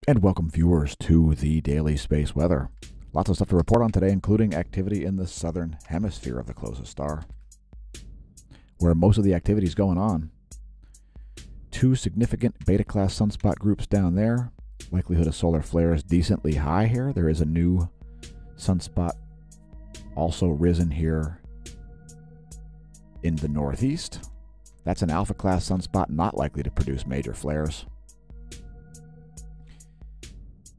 And welcome viewers to the Daily Space Weather. Lots of stuff to report on today, including activity in the southern hemisphere of the closest star, where most of the activity is going on. Two significant beta-class sunspot groups down there. Likelihood of solar flares decently high here. There is a new sunspot also risen here in the northeast. That's an alpha-class sunspot, not likely to produce major flares.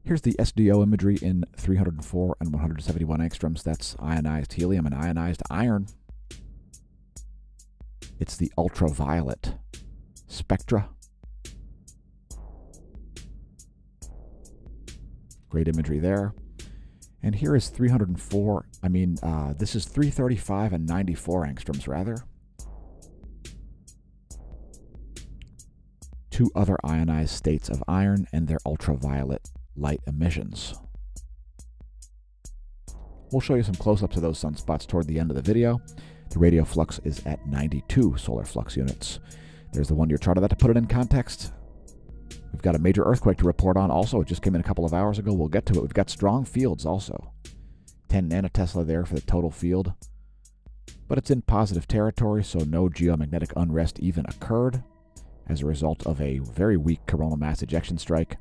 Here's the SDO imagery in 304 and 171 angstroms. That's ionized helium and ionized iron. It's the ultraviolet spectra. Great imagery there. And here is 304, this is 335 and 94 angstroms rather. Two other ionized states of iron and their ultraviolet light emissions. We'll show you some close-ups of those sunspots toward the end of the video. The radio flux is at 92 solar flux units. There's the 1-year chart of that to put it in context. We've got a major earthquake to report on also. It just came in a couple of hours ago. We'll get to it. We've got strong fields also. 10 nanotesla there for the total field. But it's in positive territory, so no geomagnetic unrest even occurred as a result of a very weak coronal mass ejection strike.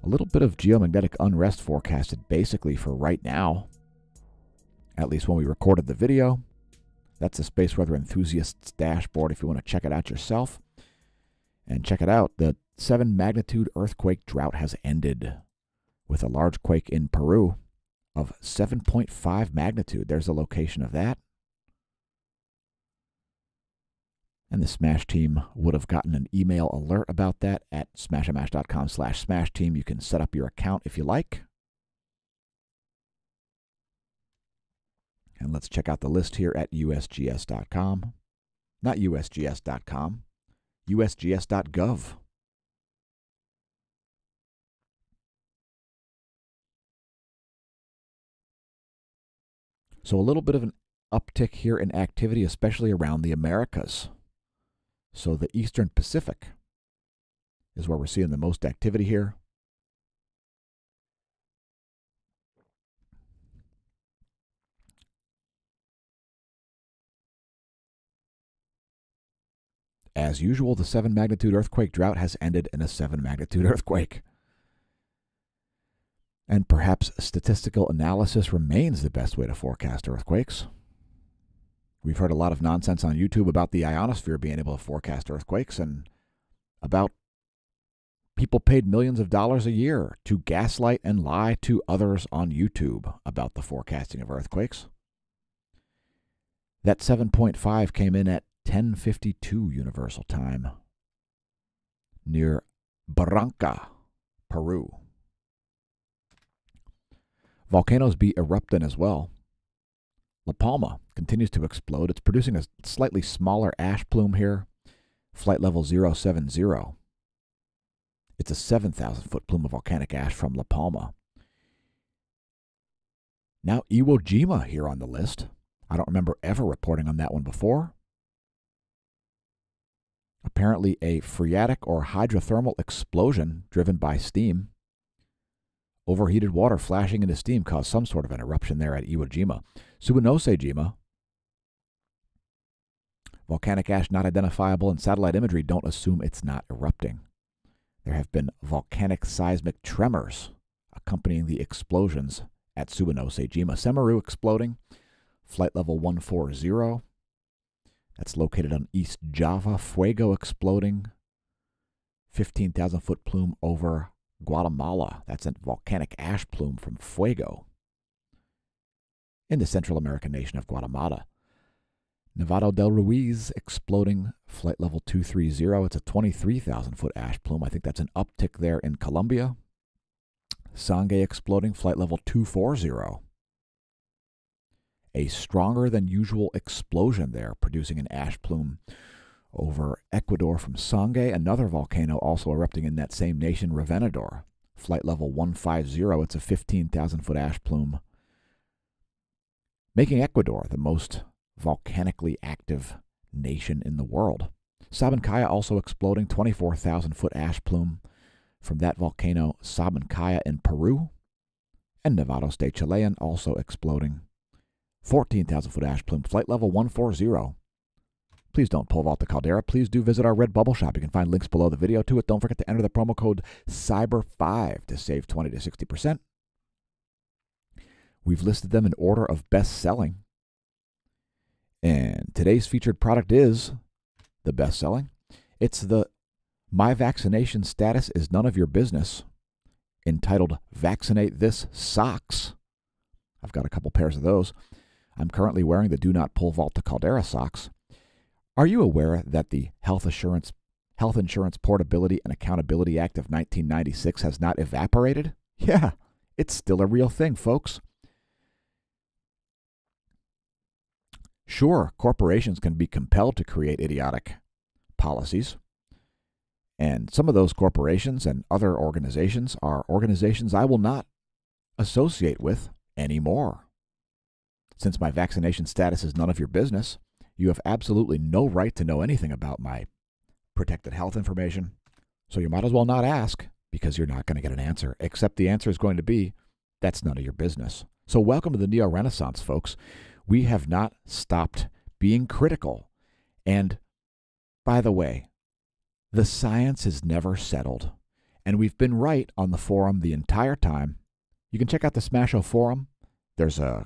A little bit of geomagnetic unrest forecasted basically for right now, at least when we recorded the video. That's the Space Weather Enthusiast's dashboard if you want to check it out yourself. And check it out, the 7 magnitude earthquake drought has ended with a large quake in Peru of 7.5 magnitude. There's the location of that. And the SMASH team would have gotten an email alert about that at smashomash.com/SMASH team. You can set up your account if you like. And let's check out the list here at usgs.com. Not usgs.com, usgs.gov. So a little bit of an uptick here in activity, especially around the Americas. So the Eastern Pacific is where we're seeing the most activity here. As usual, the 7 magnitude earthquake drought has ended in a 7 magnitude earthquake. And perhaps statistical analysis remains the best way to forecast earthquakes. We've heard a lot of nonsense on YouTube about the ionosphere being able to forecast earthquakes and about people paid millions of dollars a year to gaslight and lie to others on YouTube about the forecasting of earthquakes. That 7.5 came in at 10:52 Universal Time near Barranca, Peru. Volcanoes be erupting as well. La Palma continues to explode. It's producing a slightly smaller ash plume here, flight level 070. It's a 7,000-foot plume of volcanic ash from La Palma. Now Iwo Jima here on the list. I don't remember ever reporting on that one before. Apparently a phreatic or hydrothermal explosion driven by steam. Overheated water flashing into steam caused some sort of an eruption there at Iwo Jima. Subanose Jima. Volcanic ash not identifiable in satellite imagery. Don't assume it's not erupting. There have been volcanic seismic tremors accompanying the explosions at Subanose Jima. Semeru exploding. Flight level 140. That's located on East Java. Fuego exploding. 15,000-foot plume over Guatemala. That's a volcanic ash plume from Fuego in the Central American nation of Guatemala. Nevado del Ruiz exploding, flight level 230. It's a 23,000-foot ash plume. I think that's an uptick there in Colombia. Sangay exploding, flight level 240. A stronger than usual explosion there, producing an ash plume over Ecuador from Sangay. Another volcano also erupting in that same nation, Revenador. Flight level 150. It's a 15,000-foot ash plume, making Ecuador the most volcanically active nation in the world. Sabancaya also exploding, 24,000-foot ash plume from that volcano Sabancaya in Peru, and Nevados de Chilean also exploding. 14,000 foot ash plume, flight level 140. Please don't pole vault the caldera. Please do visit our Red Bubble shop. You can find links below the video to it. Don't forget to enter the promo code CYBER5 to save 20 to 60%. We've listed them in order of best selling. And today's featured product is the best selling. It's the My Vaccination Status is None of Your Business, entitled Vaccinate This Socks. I've got a couple pairs of those. I'm currently wearing the Do Not Pole Vault the Caldera socks. Are you aware that the Health Insurance Portability and Accountability Act of 1996 has not evaporated? Yeah, it's still a real thing, folks. Sure, corporations can be compelled to create idiotic policies. And some of those corporations and other organizations are organizations I will not associate with anymore. Since my vaccination status is none of your business, you have absolutely no right to know anything about my protected health information. So you might as well not ask, because you're not going to get an answer, except the answer is going to be, that's none of your business. So welcome to the Neo-Renaissance, folks. We have not stopped being critical. And by the way, the science is never settled. And we've been right on the forum the entire time. You can check out the smAsho forum. There's a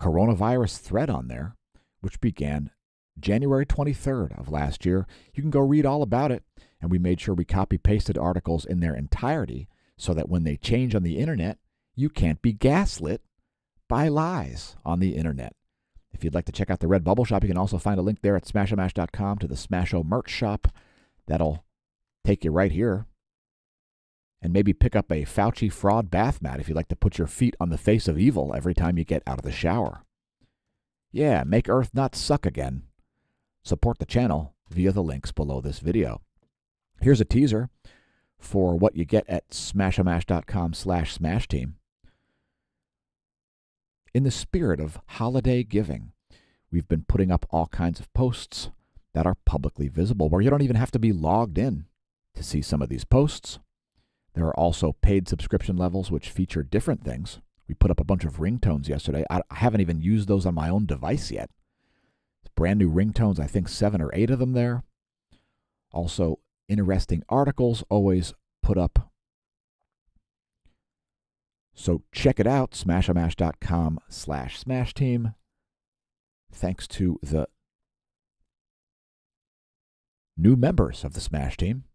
coronavirus thread on there, which began January 23rd of last year. You can go read all about it. And we made sure we copy-pasted articles in their entirety so that when they change on the internet, you can't be gaslit by lies on the internet. If you'd like to check out the Red Bubble shop, you can also find a link there at smashamash.com to the smAsho merch shop. That'll take you right here. And maybe pick up a Fauci fraud bath mat if you'd like to put your feet on the face of evil every time you get out of the shower. Yeah, make Earth not suck again. Support the channel via the links below this video. Here's a teaser for what you get at smashamash.com/smashteam. In the spirit of holiday giving, we've been putting up all kinds of posts that are publicly visible, where you don't even have to be logged in to see some of these posts. There are also paid subscription levels which feature different things. We put up a bunch of ringtones yesterday. I haven't even used those on my own device yet. It's brand new ringtones, I think 7 or 8 of them there. Also, interesting articles always put up. So check it out, smashamash.com/smashteam. Thanks to the new members of the Smash team.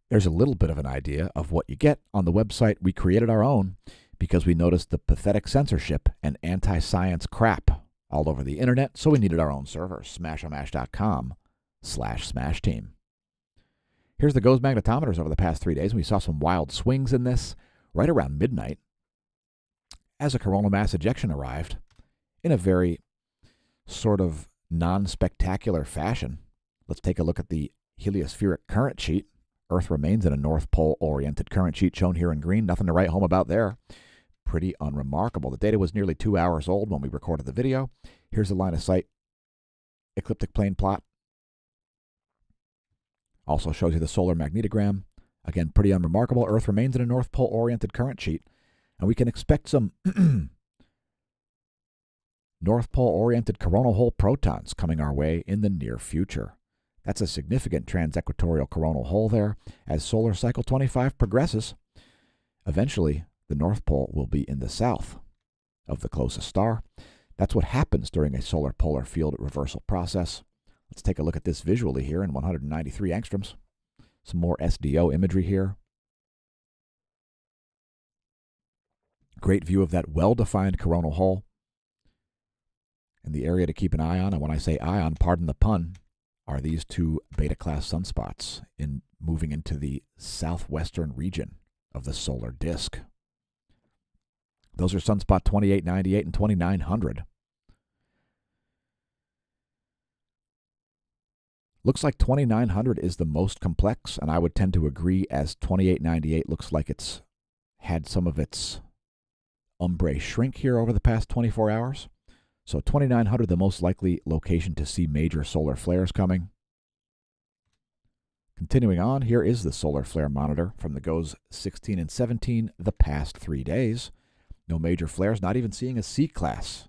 There's a little bit of an idea of what you get on the website. We created our own because we noticed the pathetic censorship and anti-science crap all over the internet, so we needed our own server, smashamash.com/smashteam. Here's the GOES magnetometers over the past 3 days, and we saw some wild swings in this right around midnight as a coronal mass ejection arrived in a very sort of non-spectacular fashion. Let's take a look at the heliospheric current sheet. Earth remains in a North Pole-oriented current sheet shown here in green. Nothing to write home about there. Pretty unremarkable. The data was nearly 2 hours old when we recorded the video. Here's the line of sight ecliptic plane plot. Also shows you the solar magnetogram. Again, pretty unremarkable. Earth remains in a North Pole-oriented current sheet. And we can expect some North Pole-oriented coronal hole protons coming our way in the near future. That's a significant transequatorial coronal hole there. As solar cycle 25 progresses, eventually the North Pole will be in the south of the closest star. That's what happens during a solar polar field reversal process. Let's take a look at this visually here in 193 angstroms. Some more SDO imagery here. Great view of that well-defined coronal hole. And the area to keep an eye on, and when I say ion, pardon the pun, are these two beta-class sunspots in moving into the southwestern region of the solar disk. Those are sunspot 2898 and 2900. Looks like 2900 is the most complex, and I would tend to agree, as 2898 looks like it's had some of its umbrae shrink here over the past 24 hours. So 2900, the most likely location to see major solar flares coming. Continuing on, here is the solar flare monitor from the GOES 16 and 17 the past 3 days. No major flares, not even seeing a C-class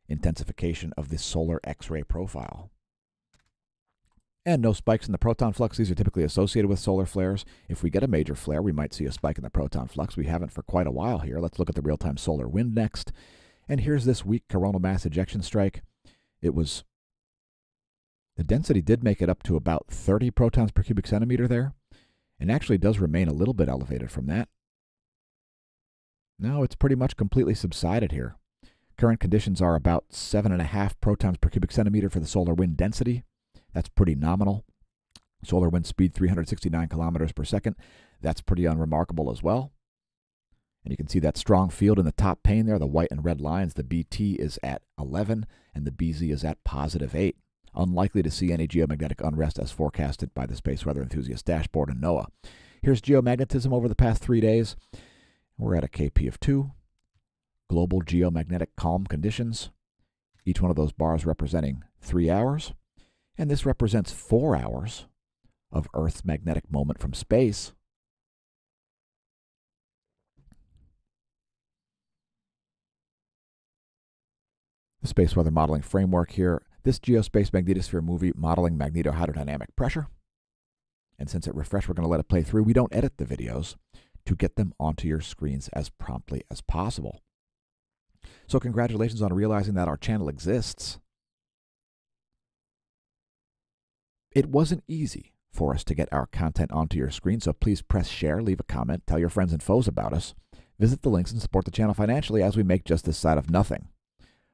intensification of the solar X-ray profile. And no spikes in the proton flux. These are typically associated with solar flares. If we get a major flare, we might see a spike in the proton flux. We haven't for quite a while here. Let's look at the real-time solar wind next. And here's this weak coronal mass ejection strike. The density did make it up to about 30 protons per cubic centimeter there, and actually does remain a little bit elevated from that. No, it's pretty much completely subsided here. Current conditions are about 7.5 protons per cubic centimeter for the solar wind density. That's pretty nominal. Solar wind speed 369 kilometers per second. That's pretty unremarkable as well. And you can see that strong field in the top pane there, the white and red lines. The BT is at 11 and the BZ is at positive 8. Unlikely to see any geomagnetic unrest as forecasted by the Space Weather Enthusiast dashboard and NOAA. Here's geomagnetism over the past 3 days. We're at a KP of 2. Global geomagnetic calm conditions. Each one of those bars representing 3 hours. And this represents 4 hours of Earth's magnetic moment from space. The space weather modeling framework here. This Geospace Magnetosphere movie modeling magnetohydrodynamic pressure. And since it refreshed, we're going to let it play through. We don't edit the videos to get them onto your screens as promptly as possible. So congratulations on realizing that our channel exists. It wasn't easy for us to get our content onto your screen, so please press share, leave a comment, tell your friends and foes about us. Visit the links and support the channel financially as we make just this side of nothing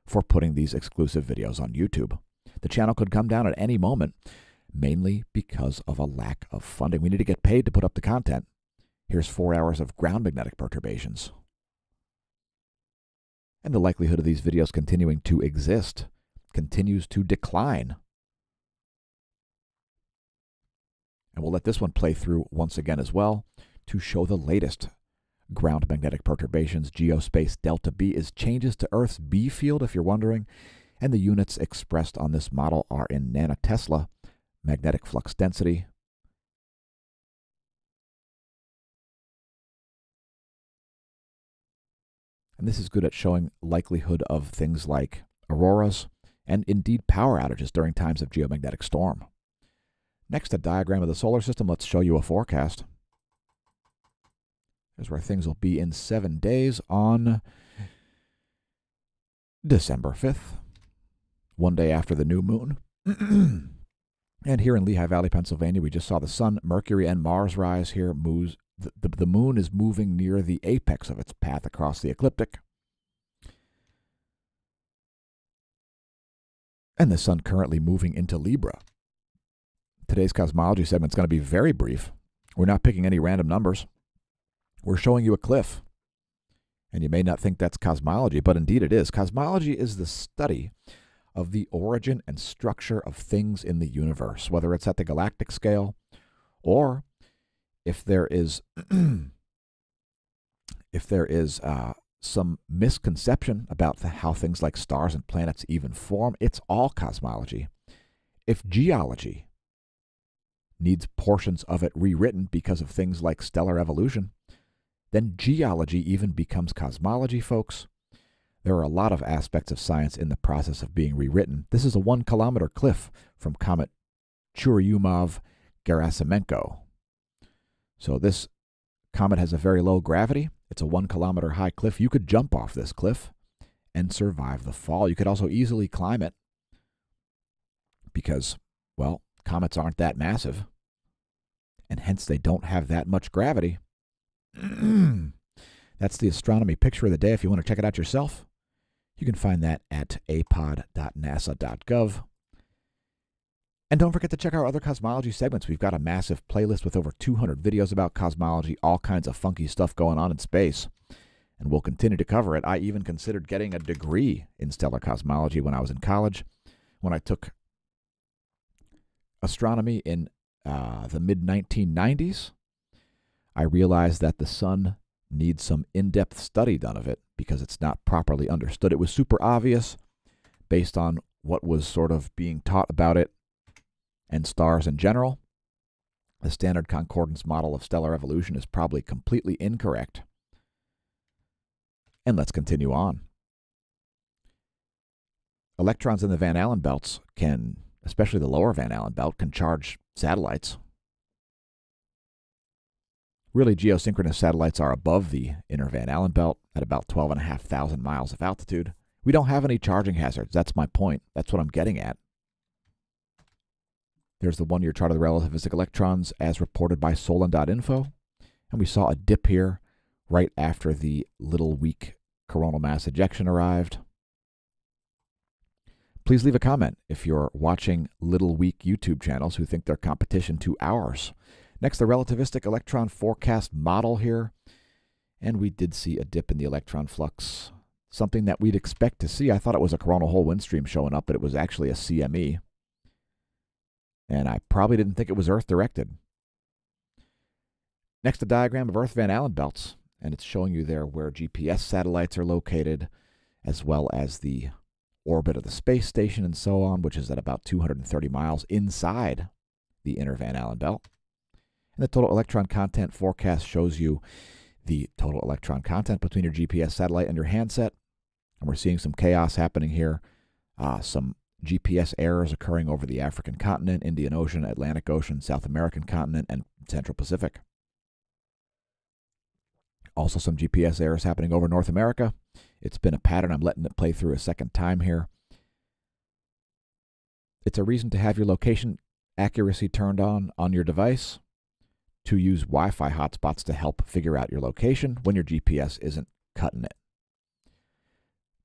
for putting these exclusive videos on YouTube. The channel could come down at any moment, mainly because of a lack of funding. We need to get paid to put up the content. Here's 4 hours of ground magnetic perturbations. And the likelihood of these videos continuing to exist continues to decline. And we'll let this one play through once again as well to show the latest ground magnetic perturbations. Geospace delta B is changes to Earth's B field, if you're wondering, and the units expressed on this model are in nanotesla magnetic flux density. And this is good at showing likelihood of things like auroras and indeed power outages during times of geomagnetic storm. Next, a diagram of the solar system. Let's show you a forecast. Here's where things will be in 7 days on December 5th, one day after the new moon. And here in Lehigh Valley, Pennsylvania, we just saw the Sun, Mercury, and Mars rise here. The moon is moving near the apex of its path across the ecliptic. And the Sun currently moving into Libra. Today's cosmology segment is going to be very brief. We're not picking any random numbers. We're showing you a cliff. And you may not think that's cosmology, but indeed it is. Cosmology is the study of the origin and structure of things in the universe, whether it's at the galactic scale or if there is some misconception about how things like stars and planets even form. It's all cosmology. If geology needs portions of it rewritten because of things like stellar evolution, then geology even becomes cosmology, folks. There are a lot of aspects of science in the process of being rewritten. This is a 1-kilometer cliff from Comet Churyumov-Gerasimenko. So this comet has a very low gravity. It's a 1-kilometer high cliff. You could jump off this cliff and survive the fall. You could also easily climb it because, well, comets aren't that massive, and hence they don't have that much gravity. That's the astronomy picture of the day. If you want to check it out yourself, you can find that at apod.nasa.gov. And don't forget to check our other cosmology segments. We've got a massive playlist with over 200 videos about cosmology, all kinds of funky stuff going on in space. And we'll continue to cover it. I even considered getting a degree in stellar cosmology when I was in college. When I took astronomy in the mid-1990s, I realized that the sun needs some in-depth study done of it because it's not properly understood. It was super obvious based on what was sort of being taught about it and stars in general. The standard concordance model of stellar evolution is probably completely incorrect. And let's continue on. Electrons in the Van Allen belts can, especially the lower Van Allen belt, can charge satellites. Really, geosynchronous satellites are above the inner Van Allen belt at about 12,500 miles of altitude. We don't have any charging hazards. That's my point. That's what I'm getting at. There's the one-year chart of the relativistic electrons as reported by Solon.info. And we saw a dip here right after the little weak coronal mass ejection arrived. Please leave a comment if you're watching little weak YouTube channels who think they're competition to ours. Next, the relativistic electron forecast model here. And we did see a dip in the electron flux, something that we'd expect to see. I thought it was a coronal hole wind stream showing up, but it was actually a CME. And I probably didn't think it was Earth-directed. Next, a diagram of Earth Van Allen belts. And it's showing you there where GPS satellites are located, as well as the orbit of the space station and so on, which is at about 230 miles inside the inner Van Allen belt. And the total electron content forecast shows you the total electron content between your GPS satellite and your handset. And we're seeing some chaos happening here. Some GPS errors occurring over the African continent, Indian Ocean, Atlantic Ocean, South American continent, and Central Pacific. Also some GPS errors happening over North America. It's been a pattern. I'm letting it play through a second time here. It's a reason to have your location accuracy turned on your device, to use Wi-Fi hotspots to help figure out your location when your GPS isn't cutting it.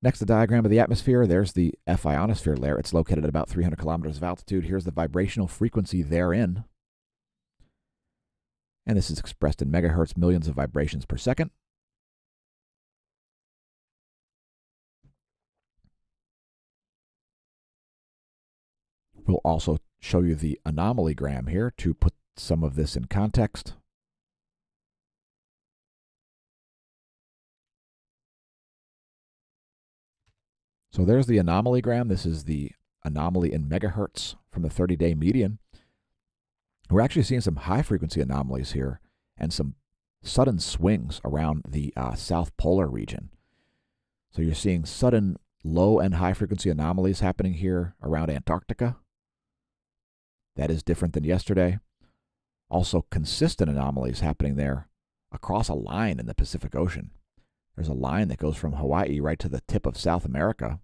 Next, the diagram of the atmosphere. There's the F ionosphere layer. It's located at about 300 kilometers of altitude. Here's the vibrational frequency therein. And this is expressed in megahertz, millions of vibrations per second. We'll also show you the anomaly gram here to put some of this in context. So there's the anomaly gram. This is the anomaly in megahertz from the 30-day median. We're actually seeing some high-frequency anomalies here and some sudden swings around the South Polar region. So you're seeing sudden low and high-frequency anomalies happening here around Antarctica. That is different than yesterday. Also, consistent anomalies happening there across a line in the Pacific Ocean. There's a line that goes from Hawaii right to the tip of South America.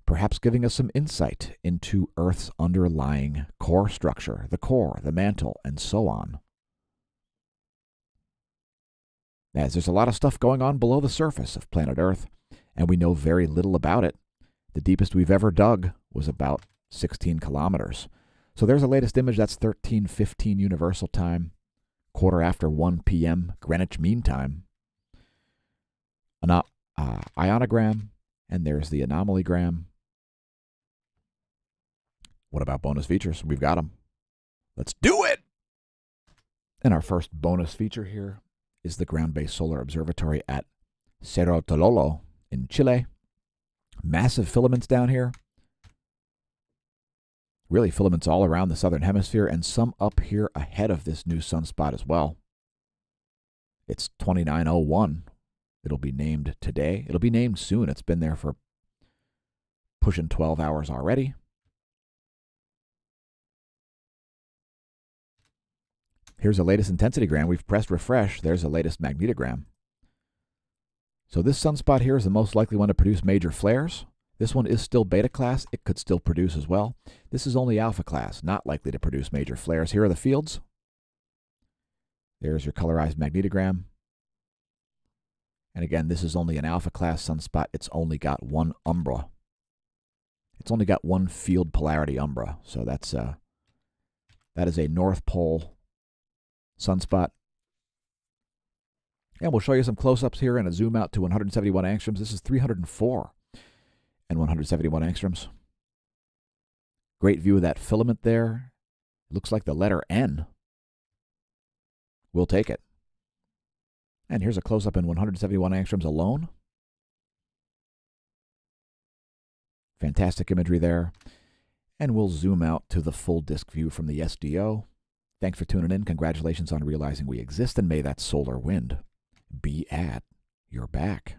Perhaps giving us some insight into Earth's underlying core structure, the core, the mantle, and so on. As there's a lot of stuff going on below the surface of planet Earth, and we know very little about it. The deepest we've ever dug was about 16 kilometers. So there's the latest image. That's 13:15 Universal Time, 1:15 p.m. Greenwich Mean Time. An ionogram, and there's the anomalygram. What about bonus features? We've got them. Let's do it! And our first bonus feature here is the ground-based solar observatory at Cerro Tololo in Chile. Massive filaments down here. Really filaments all around the southern hemisphere, and some up here ahead of this new sunspot as well. It's 2901. It'll be named today. It'll be named soon. It's been there for pushing 12 hours already. Here's the latest intensitygram. We've pressed refresh. There's the latest magnetogram. So this sunspot here is the most likely one to produce major flares. This one is still beta class. It could still produce as well. This is only alpha class, not likely to produce major flares. Here are the fields. There's your colorized magnetogram. And again, this is only an alpha class sunspot. It's only got one umbra. It's only got one field polarity umbra. So that is a North Pole sunspot. And we'll show you some close-ups here and a zoom out to 171 angstroms. This is 304 and 171 angstroms. Great view of that filament there. Looks like the letter N. We'll take it. And here's a close-up in 171 angstroms alone. Fantastic imagery there. And we'll zoom out to the full disk view from the SDO. Thanks for tuning in. Congratulations on realizing we exist, and may that solar wind be at your back.